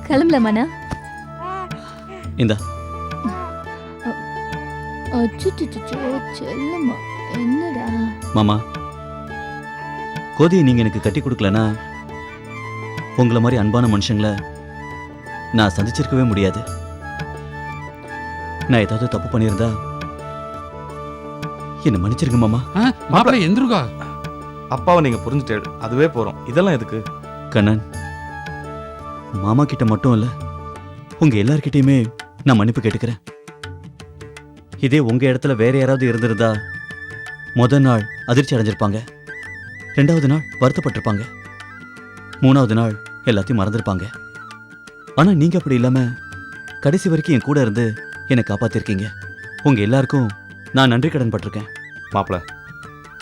கிளம்பலாமாண்ணா? இந்தா. அச்சுச்சுச்சோ செல்லம்மா, என்னடா மாமா, கோதியை நீங்க எனக்கு கட்டி கொடுக்கலனா உங்களை மாதிரி அன்பான மனுஷங்களை நான் சந்திச்சிருக்கவே முடியாது. நான் ஏதாவது தப்பு பண்ணியிருந்தா என்ன மன்னிச்சிருங்க மாமா. மாப்பிள்ளை எந்திருக்கா. அப்பாவை நீங்க புரிஞ்சுட்டே, அதுவே போறோம். இதெல்லாம் எதுக்கு? கண்ணன், மாமா கிட்ட மட்டும் இல்ல, உங்க எல்லார்கிட்டயுமே நான் மன்னிப்பு கேட்டுக்கிறேன். இதே உங்க இடத்துல வேற யாராவது இருந்திருந்தா முதல் நாள் அதிர்ச்சி அடைஞ்சிருப்பாங்க, 2வது நாள் வருத்தப்பட்டிருப்பாங்க, 3வது நாள் எல்லாத்தையும் மறந்துருப்பாங்க. ஆனா நீங்க அப்படி இல்லாம கடைசி வரைக்கும் என் கூட இருந்து என்னை காப்பாத்திருக்கீங்க. உங்க எல்லாருக்கும் நான் நன்றி கடன் பட்டிருக்கேன். மாப்பிள்ள,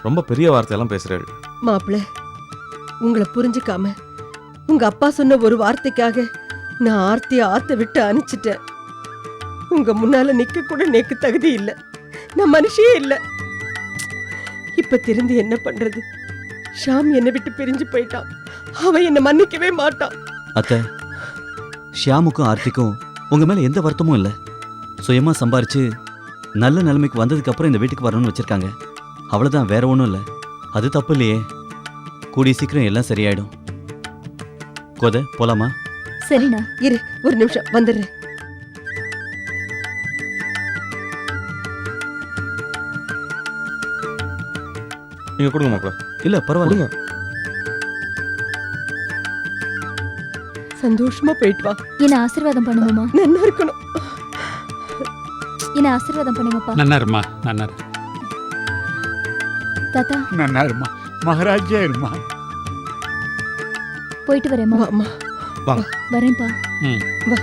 ரொம்ப பெரிய வார்த்தையெல்லாம் பேசுறாரு. மாப்பிள்ள, உங்களை புரிஞ்சுக்காம உங்க அப்பா சொன்ன ஒரு வார்த்தைக்காக நான் ஆர்த்திய ஆத்த விட்டு அனுப்பிச்சிட்டேன். உங்க முன்னால நிக்க கூட நேக்கு தகுதி இல்லை, நான் மனுஷியே இல்லை. இப்ப திருந்து என்ன பண்றது? ஷாம் என்னை விட்டு பிரிஞ்சு போயிட்டான், அவன் என்னை மன்னிக்கவே மாட்டான். அத்தை, ஷியாமுக்கும் ஆர்த்திக்கும் உங்க மேல எந்த வருத்தமும் இல்லை. சுயமா சம்பாரிச்சு நல்ல நிலைமைக்கு வந்ததுக்கு அப்புறம் இந்த வீட்டுக்கு வரணும்னு வச்சிருக்காங்க. அவ்வளவுதான், வேற ஒன்றும் இல்லை. அது தப்பு இல்லையே. கூடிய சீக்கிரம் எல்லாம் சரியாயிடும். கோதை, போலாமா? சரிண்ணா. இரு, ஒரு நிமிஷம் வந்துடுறேன். நீங்க கொடுங்க மாப்பிள்ள. இல்ல பரவாயில்ல. சந்தோஷமா போயிட்டு வா. என்ன ஆசீர்வாதம் பண்ணுங்கம்மா. நல்லா இருக்கணும். என்ன ஆசீர்வாதம் பண்ணுங்கப்பா. நன்னா இருமா, நன்னா இரு. தாத்தா நன்னா இருமா, மகாராஜா இருமா. போயிட்டு வரேம்மா. வாம்மா. வாங்க. வரேன்ப்பா. வா.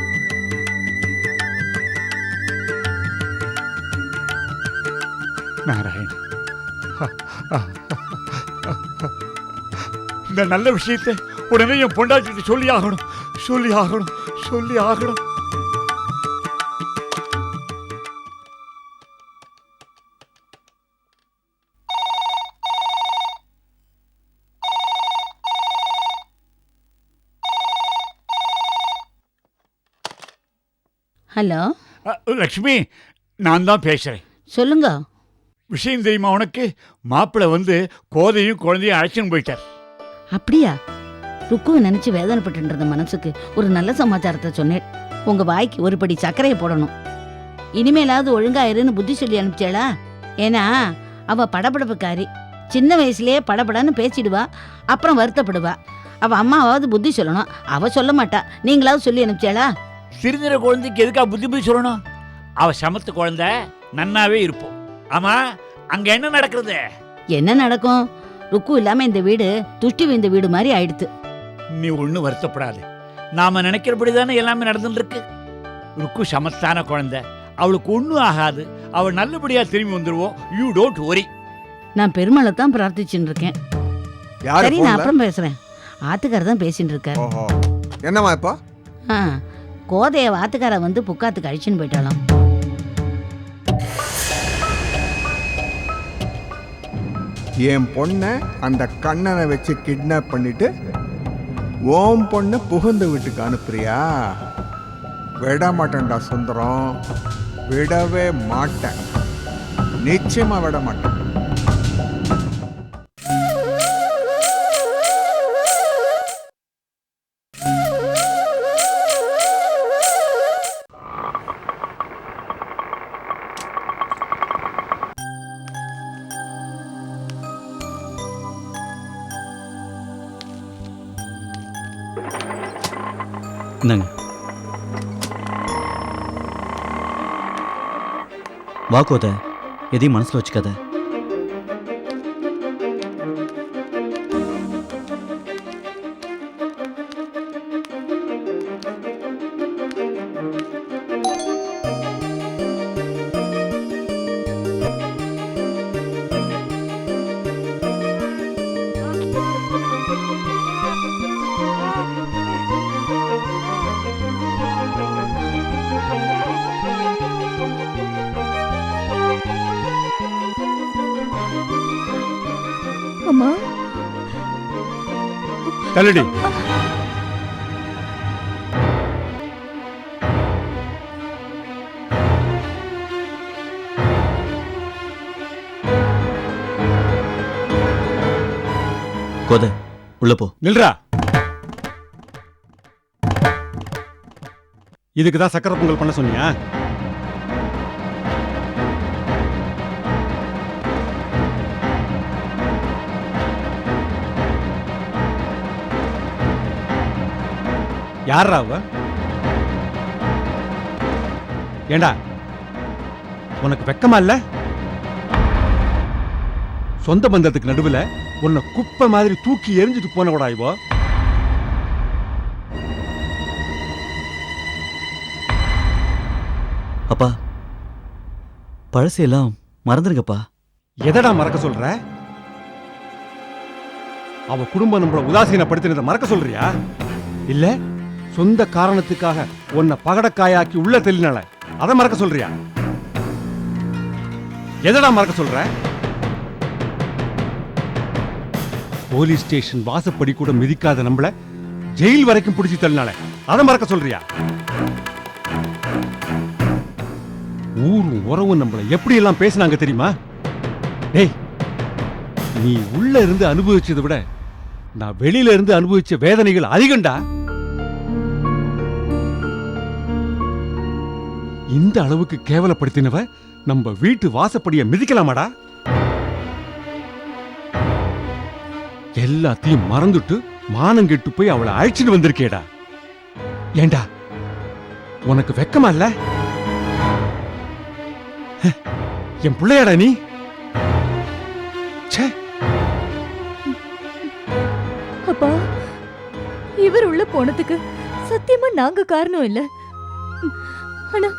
நாராயண, இந்த நல்ல விஷயத்தை உடனே என் பொண்டாட்டிட்டு சொல்லி ஆகணும், சொல்லி ஆகணும், சொல்லி ஆகணும். ஹலோ லக்ஷ்மி, நான் தான் பேசுறேன். சொல்லுங்க. விஷயம் தெரியுமா உனக்கு? மாப்பிள்ளை வந்து கோதையும் குழந்தையும் அழைச்சின்னு போயிட்டார். அப்படியா? ருக்குவை நினைச்சு வேதனைப்பட்டு இருந்த மனசுக்கு ஒரு நல்ல சமாச்சாரத்தை சொன்னேன். உங்க வாய்க்கு ஒரு படி சர்க்கரையை போடணும். இனிமேலாவது ஒழுங்கா இருன்னு புத்தி சொல்லி அனுப்பிச்சாளா? ஏன்னா அவ படபடப்புக்காரி. சின்ன வயசுலயே படபடன்னு பேசிடுவா, அப்புறம் வருத்தப்படுவா. அவ அம்மாவாவது புத்தி சொல்லணும், அவ சொல்ல மாட்டா. நீங்களாவது சொல்லி அனுப்பிச்சாளா? சிறுநீர குழந்தைக்கு எதுக்கா புத்தி சொல்லணும்? அவ சமத்து குழந்தை, நன்னாவே இருப்போம். ஆமா, அங்க என்ன நடக்கிறது? என்ன நடக்கும்? ருக்கு இல்லாம இந்த வீடு துஷ்டி வைந்த வீடு மாதிரி ஆயிடுத்து. நீ ஒண்ணு வருத்தப்படாது. நாம நினைக்கிறபடிதானே எல்லாமே நடந்துட்டு இருக்கு. ருக்கு சமத்தான குழந்தை, அவளுக்கு ஒண்ணும் ஆகாது. அவள் நல்லபடியா திரும்பி வந்துருவோம். You don't worry. நான் பெருமாளை தான் பிரார்த்திச்சுட்டு இருக்கேன். சரி, நான் அப்புறம் பேசுறேன். ஆத்துக்கார தான் பேசிட்டு இருக்காரு. என்னமா இப்போ? கோதைய வாத்துக்கார வந்து புக்காத்துக்கு அழிச்சுன்னு போயிட்டாலாம். என் பொண்ணை அந்த கண்ணனை வச்சு கிட்னாப் பண்ணிட்டு ஓம் பொண்ணை புகுந்த வீட்டுக்கு அனுப்புறியா? விட மாட்டேன்டா சுந்தரம், விடவே மாட்டேன், நிச்சயமா விட மாட்டேன். என்னங்க, வா கோதை, எதையும் மனசுல வச்சுக்காத. தள்ளுடி. கோத உள்ள போ. நில்றா. இதுக்கு தான் சக்கரை பொங்கல் பண்ண சொன்னியா? யாரா அவ? ஏண்டா உனக்கு வெக்கமா இல்ல? சொந்த பந்தத்துக்கு நடுவுல உன்னை குப்பை மாதிரி தூக்கி எரிஞ்சிட்டு போனவடா இவோ. அப்பா பழசையெல்லாம் மறந்துருங்கப்பா. எதடா மறக்க சொல்ற? அவ குடும்பம் நம்மள உதாசீனப்படுத்தினதை மறக்க சொல்றியா? இல்ல சொந்த காரணத்துக்காக உன்னை பகடக்காயாக்கி உள்ள தெளினால அதை மறக்க சொல்றியா? எதடா மறக்க சொல்ற? போலீஸ் ஸ்டேஷன் வாசப்படி கூட மிதிக்காத நம்மள ஜெயில் வரைக்கும் பிடிச்சி தள்ளினால அதை மறக்க சொல்றியா? ஊரும் உறவும் நம்மள எப்படி எல்லாம் பேசினாங்க தெரியுமா? டேய், நீ உள்ள இருந்து அனுபவிச்சதை விட நான் வெளியில இருந்து அனுபவிச்ச வேதனைகள் அதிகண்டா. இந்த அளவுக்கு கேவலப்படுத்தினவ நம்ம வீட்டு வாசப்படிய மிதிக்கலாமாடா? எல்லாத்தையும் மறந்துட்டு மானங்கெட்டு போய் அவளை அழைச்சிட்டு வந்திருக்கேடா. ஏண்டா உனக்கு வெக்கமா இல்ல? என் பிள்ளையாடா நீ? ச்சே. அப்பா இவர் உள்ள போனதுக்கு சத்தியமா நாங்க காரணம் இல்ல. ஆனா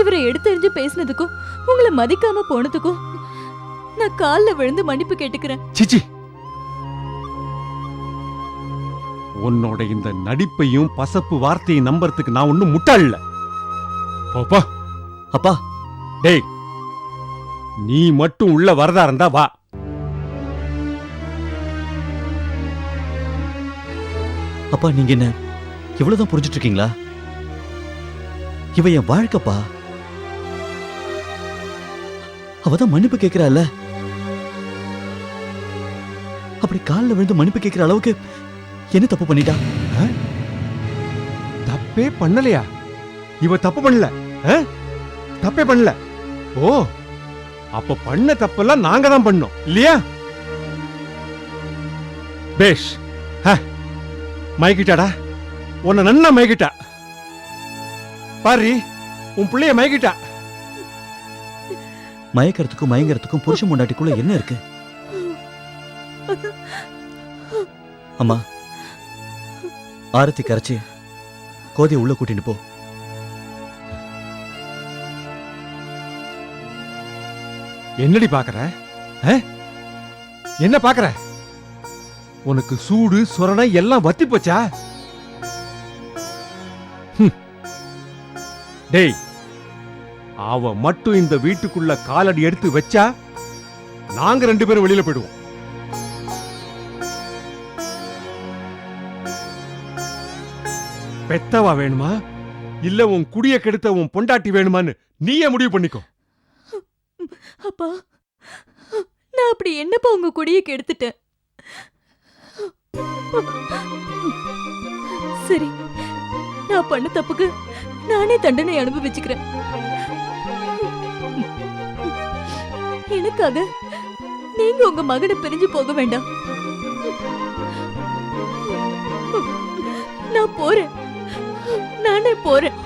இவரை எடுத்தெறிஞ்சு பேசினதுக்கும் உங்களை மதிக்காம போனதுக்கும் நான் கால்ல விழுந்து மன்னிப்பு கேட்டுக்கிறேன். சிச்சி, உன்னோட இந்த நடிப்பையும் பசப்பு வார்த்தையும் நம்புறதுக்கு நான் ஒண்ணும் முட்டாள் இல்ல. போப்பா. அப்பா டேய், நீ மட்டும் உள்ள வரதா இருந்தா வா. அப்பா நீங்க என்ன இவ்வளவுதான் புரிஞ்சுட்டு இருக்கீங்களா? இவ என் வாழ்க்கைப்பா. அவதான் மன்னிப்பு கேட்கிறாள். அப்படி காலில் விழுந்து மன்னிப்பு கேட்கிற அளவுக்கு என்ன தப்பு பண்ணிட்டா? தப்பே பண்ணலையா? இவ தப்பு பண்ணல. தப்பே பண்ணல. ஓ, அப்ப பண்ண தப்பெல்லாம் நாங்க தான் பண்ணோம் இல்லையா? பேஷ். மயக்கிட்டாடா, உன்னை நன்னா மயக்கிட்டா. பாரு, உன் பிள்ளைய மயக்கிட்டா. மயக்கிறதுக்கும் மயங்கிறதுக்கும் புருஷன் முண்டாட்டிக்குள்ள என்ன இருக்கு? அம்மா, ஆரத்தி கரைச்சி கோதையை உள்ள கூட்டிட்டு போ. என்னடி பாக்குற? என்ன பாக்குற? உனக்கு சூடு சொரணை எல்லாம் வத்தி போச்சா? டேய், அவ மட்டும் இந்த வீட்டுக்குள்ள காலடி எடுத்து வச்சா நாங்க 2 பேரும் வெளியில போயிடுவோம். பெத்தவா வேணுமா இல்ல உன் குடிய கெடுத்த உன் பொண்டாட்டி வேணுமான்னு நீயே முடிவு பண்ணிக்கோ. அப்பா நான் அப்படி என்னப்பா உங்க குடியை கெடுத்துட்டேன்? சரி, நான் பண்ண தப்புக்கு நானே தண்டனை அனுபவிச்சுக்கிறேன். எனக்காக நீங்க உங்க மகனை பிரிஞ்சு போக வேண்டாம். நான் போறேன், நானே போறேன்.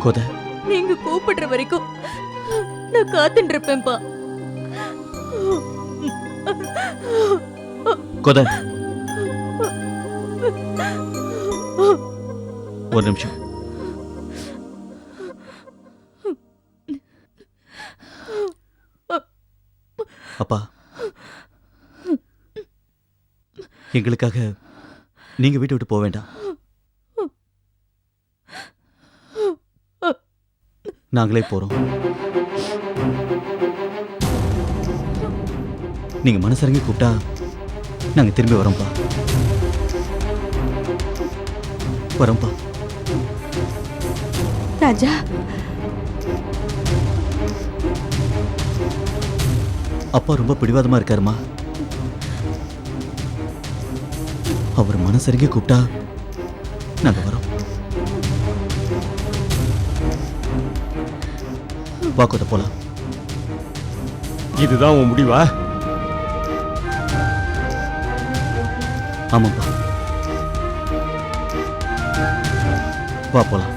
கோதை, நீங்க கூப்பிடுற வரைக்கும் நான் காத்துட்டு இருப்பேன்பா. கோதை, ஒரு நிமிஷம். அப்பா, எங்களுக்காக நீங்க வீட்டை விட்டு போக வேண்டாம். நாங்களே போறோம். நீங்க மனசரங்கி கூப்பிட்டா நாங்க திரும்பி வரோம்ப்பா. வரோம்ப்பா. ராஜா, அப்பா ரொம்ப பிடிவாதமா இருக்காருமா. அவர் மனசருகே கூப்பிட்டா நாங்க வரோம். வா கோதை போலாம். இதுதான் உன் முடிவா? ஆமாப்பா, வா போலாம்.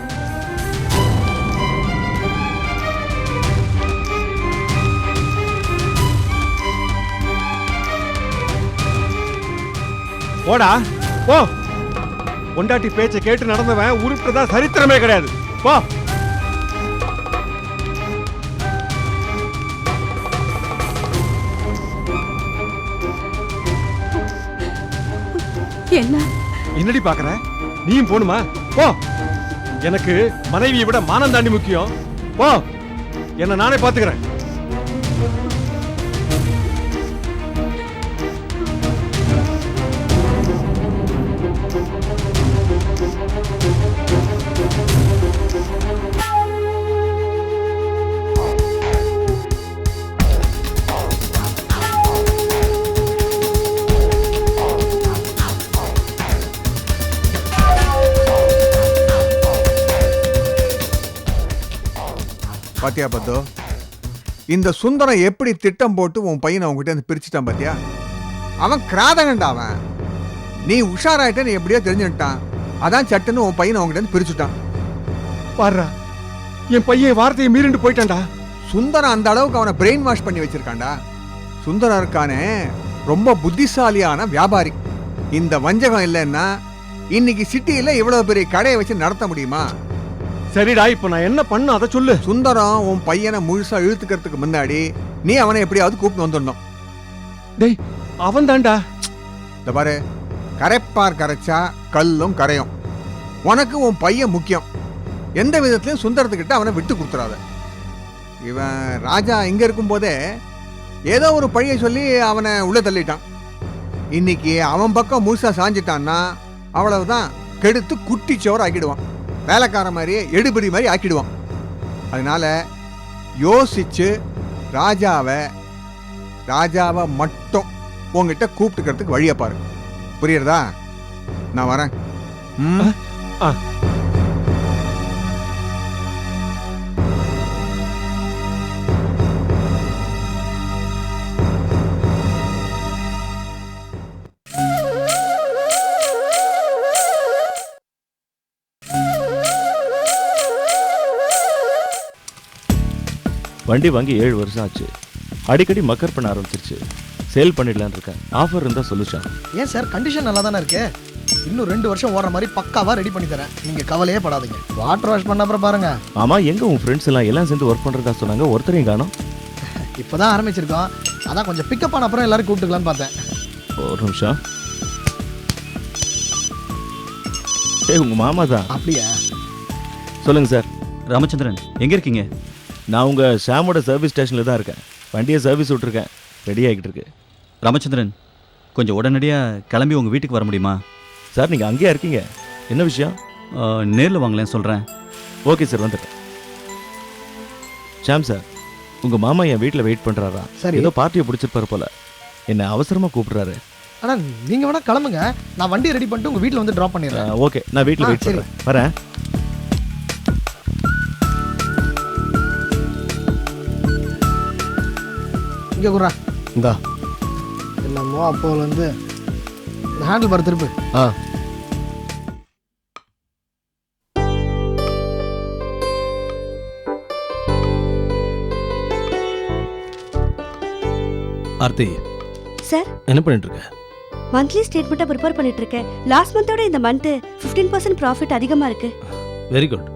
போடா போ. பொண்டாட்டி பேச்சை கேட்டு நடந்தவன் உருட்டுறதா சரித்திரமே கிடையாது. போ. என்ன என்னடி பாக்குற? நீயும் போணுமா? போ. எனக்கு மனைவியை விட மானம் தாண்டி முக்கியம். போ. என்ன நானே பாத்துக்கிறேன். பாத்தியா பத்தோ, இந்த சுந்தரம் எப்படி திட்டம் போட்டு உன் பையனை அவங்ககிட்ட இருந்து பிரிச்சுட்டான் பாத்தியா? அவன் கிராதகண்டா அவன். நீ உஷாராயிட்ட, நீ எப்படியோ தெரிஞ்சுட்டான். அதான் சட்டுன்னு உன் பையனை அவங்ககிட்ட இருந்து பிரிச்சுட்டான். பாருடா, என் பையன் வார்த்தையை மீறிண்டு போயிட்டான்டா. சுந்தரம் அந்த அளவுக்கு அவனை பிரெயின் வாஷ் பண்ணி வச்சிருக்கான்டா. சுந்தரம் இருக்கானே ரொம்ப புத்திசாலியான வியாபாரி. இந்த வஞ்சகம் இல்லைன்னா இன்னைக்கு சிட்டியில இவ்வளவு பெரிய கடையை வச்சு நடத்த முடியுமா? சரிடா, இப்ப நான் என்ன பண்ண அதை சொல்லு. சுந்தரம் உன் பையனை முழுசா இழுத்துக்கிறதுக்கு முன்னாடி நீ அவனை எப்படியாவது கூப்பிட்டு வந்துடணும். டேய், அவன் தான்டா. இந்த பாரு, கரைப்பார் கரைச்சா கல்லும் கரையும். உனக்கு உன் பையன் முக்கியம். எந்த விதத்திலையும் சுந்தரத்துக்கிட்ட அவனை விட்டு கொடுத்துறாத. இவன் ராஜா இங்க இருக்கும் போதே ஏதோ ஒரு பழியை சொல்லி அவனை உள்ள தள்ளிட்டான். இன்னைக்கு அவன் பக்கம் முழுசா சாஞ்சிட்டான்னா அவ்வளவுதான், கெடுத்து குட்டிச்சோறு ஆக்கிடுவான். வேலைக்கார மாதிரியே எடுபடி மாதிரி ஆக்கிடுவான். அதனால யோசிச்சு ராஜாவை மட்டும் உங்ககிட்ட கூப்பிட்டுக்கிறதுக்கு வழியை பாரு. புரியுறதா? நான் வரேன். வண்டி வாங்கி 7 வருஷம் ஆச்சு. அடிக்கடி மக்கர் பண்ண ஆரம்பிச்சிருச்சு. சேல் பண்ணிடலான்னு இருக்கேன். ஆஃபர் இருந்தால் சொல்லுச்சான். ஏன் சார், கண்டிஷன் நல்லா தானே இருக்கு. இன்னும் 2 வருஷம் ஓடுற மாதிரி பக்காவாக ரெடி பண்ணி தரேன். நீங்கள் கவலையே படாதீங்க. வாட்டர் வாஷ் பண்ண அப்புறம் பாருங்க. ஆமாம், எங்கே உன் ஃப்ரெண்ட்ஸ் எல்லாம் சேர்ந்து ஒர்க் பண்ணுறதா சொன்னாங்க. ஒருத்தரையும் காணோம். இப்போ தான் ஆரம்பிச்சிருக்கோம். அதான் கொஞ்சம் பிக்கப் ஆன அப்புறம் எல்லாரும் கூப்பிட்டுக்கலான்னு பார்த்தேன். ஒரு நிமிஷம். உங்கள் மாமா தான். அப்படியா? சொல்லுங்கள் சார். ராமச்சந்திரன், எங்கே இருக்கீங்க? நான் உங்கள் ஷாமோட சர்வீஸ் ஸ்டேஷனில் தான் இருக்கேன். வண்டியை சர்வீஸ் விட்டுருக்கேன். ரெடி ஆகிட்டு இருக்கு. ராமச்சந்திரன், கொஞ்சம் உடனடியாக கிளம்பி உங்கள் வீட்டுக்கு வர முடியுமா? சார், நீங்கள் அங்கேயே இருக்கீங்க. என்ன விஷயம்? நேரில் வாங்கலேன்னு சொல்கிறேன். ஓகே சார், வந்துட்டேன். ஷாம் சார், உங்கள் மாமா என் வீட்டில் வெயிட் பண்ணுறாரா? சரி. ஏதோ பார்ட்டியை பிடிச்சிருப்பாரு போல. என்னை அவசரமாக கூப்பிட்றாரு. ஆனால் நீங்கள் வேணால் கிளம்புங்க. நான் வண்டியை ரெடி பண்ணிட்டு உங்கள் வீட்டில் வந்து ட்ராப் பண்ணிடுறேன். ஓகே, நான் வீட்டில் வெயிட் சரி. பண்ணுறேன். வரேன். இங்கே குறா இந்தா என்னமோ அப்போலேருந்து இந்த ஹேண்டில் பார் திருப்பு. ஆர்த்தி சார், என்ன பண்ணிட்டு இருக்க? மந்த்லி ஸ்டேட்மெண்ட்டை ப்ரிப்பேர் பண்ணிட்டு இருக்கேன். லாஸ்ட் மந்தோட இந்த மந்த் 15% ப்ராஃபிட் அதிகமா இருக்கு. Very good.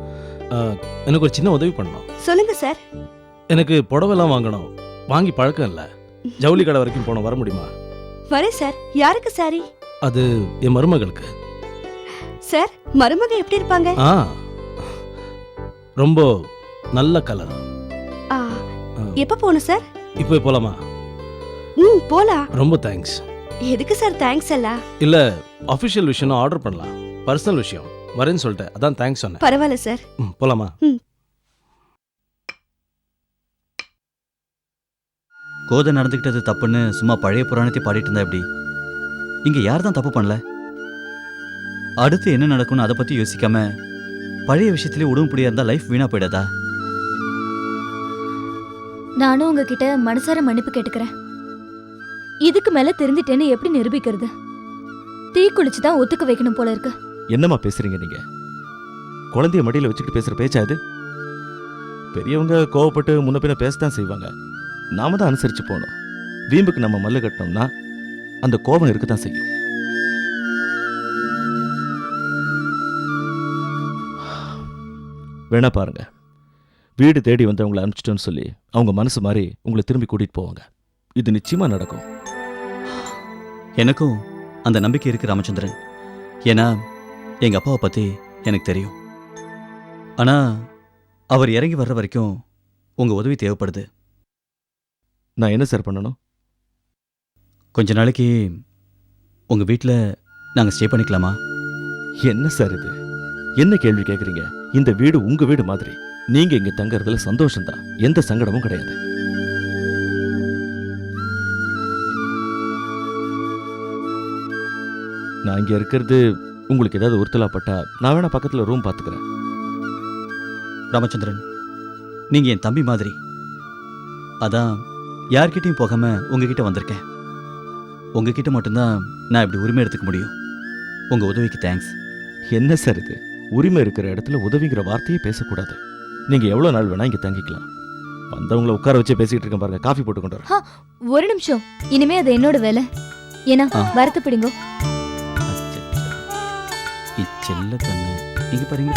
எனக்கு ஒரு சின்ன உதவி பண்ணணும். சொல்லுங்க சார். எனக்கு புடவைலாம் வாங்கணும். வாங்கி பழக்கம் இல்லை. ஜவுளி கடை வரைக்கும் போன வர முடியுமா? வரேன் சார். யாருக்கு சாரி? அது என் மருமகளுக்கு. சார், மருமக எப்படி இருப்பாங்க? ரொம்ப நல்ல கலர். எப்ப போகணும் சார்? இப்போ போலாமா? போலாம். ரொம்ப தேங்க்ஸ். எதுக்கு சார் தேங்க்ஸ் எல்லாம்? இல்ல, அஃபிஷியல் விஷயம் ஆர்டர் பண்ணலாம். பர்சனல் விஷயம் வரேன்னு சொல்லிட்டேன், அதான் தேங்க்ஸ் சொன்னேன். பரவாயில்ல சார். போலாமா? கோதை நடந்துக்கிட்டது தப்புன்னு சும்மா பழைய புராணத்தை பாடிட்டு இருந்தா எப்படி? இங்கே யார் தான் தப்பு பண்ணல? அடுத்து என்ன நடக்கும்னு அதை பத்தி யோசிக்காம பழைய விஷயத்திலே உடம்புடியா இருந்தா லைஃப் வீணா போயிடாதா? நானும் உங்ககிட்ட மனசார மன்னிப்பு கேட்டுக்கிறேன். இதுக்கு மேல தெரிஞ்சிட்டேன்னு எப்படி நிரூபிக்கிறது? தீ குளிச்சு தான் ஒத்துக்க வைக்கணும் போல இருக்கு. என்னம்மா பேசுறீங்க நீங்க? குழந்தைய மடியில வச்சுக்கிட்டு பேசுற பேச்சா இது? பெரியவங்க கோவப்பட்டு முன்ன பின்ன பேசத்தான் செய்வாங்க. நாம தான் அனுசரிச்சு போகணும். வீம்புக்கு நம்ம மல்லு கட்டினோம்னா அந்த கோபம் இருக்கத்தான் செய்யும். வேணா பாருங்க, வீடு தேடி வந்து அவங்களை அனுப்பிச்சிட்டோன்னு சொல்லி அவங்க மனசு மாதிரி உங்களை திரும்பி கூட்டிட்டு போவாங்க. இது நிச்சயமா நடக்கும். எனக்கும் அந்த நம்பிக்கை இருக்கு ராமச்சந்திரன். ஏன்னா எங்க அப்பாவை பத்தி எனக்கு தெரியும். ஆனா அவர் இறங்கி வர்ற வரைக்கும் உங்க உதவி தேவைப்படுது. நான் என்ன சார் பண்ணணும்? கொஞ்ச நாளைக்கு உங்க வீட்டில் நாங்கள் ஸ்டே பண்ணிக்கலாமா? என்ன சார் இது? என்ன கேள்வி கேட்குறீங்க? இந்த வீடு உங்க வீடு மாதிரி. நீங்க இங்க தங்கறதுல சந்தோஷம்தான், எந்த சங்கடமும் கிடையாது. நான் இங்க இருக்கிறது உங்களுக்கு ஏதாவது உறுத்தலாப்பட்டா நான் வேணா பக்கத்துல ரூம் பார்த்துக்கிறேன். ராமச்சந்திரன், நீங்க என் தம்பி மாதிரி. அதான் யார்கிட்டையும் போகாம உங்ககிட்ட வந்திருக்கேன். உங்ககிட்ட மட்டும்தான் நான் இப்படி உரிமை எடுத்துக்க முடியும். உங்க உதவிக்கு தேங்க்ஸ். என்ன சார் இது? உரிமை இருக்கிற இடத்துல உதவிங்கிற வார்த்தையே பேசக்கூடாது. நீங்க எவ்வளவு நாள் வேணா இங்க தங்கிக்கலாம். வந்தவங்களை உட்கார வச்சு பேசிட்டு இருக்கேன் பாருங்க. காஃபி போட்டு கொண்டு வரேன். ஒரு நிமிஷம், இனிமே அது என்னோட வேலை. ஏன்னா வருத்தப்படுங்க. செல்ல கண்ணு இங்க பாருங்க.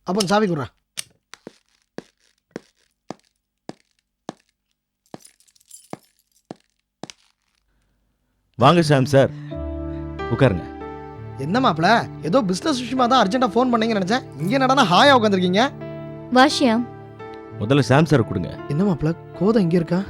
அப்போ சாவி குடுறா. வாங்க ஷாம் சார், உட்காருங்க. என்ன மாப்பிள, ஏதோ பிசினஸ் விஷயமா தான் அர்ஜென்ட்டா ஃபோன் பண்ணீங்கன்னு நினைச்சேன். இங்க நடனா ஹாயா உட்காந்துருக்கீங்க. வாஷியாம், முதல்ல ஷாம் சார் கொடுங்க. என்ன மாப்பிள, கோதை இங்க இருக்கா?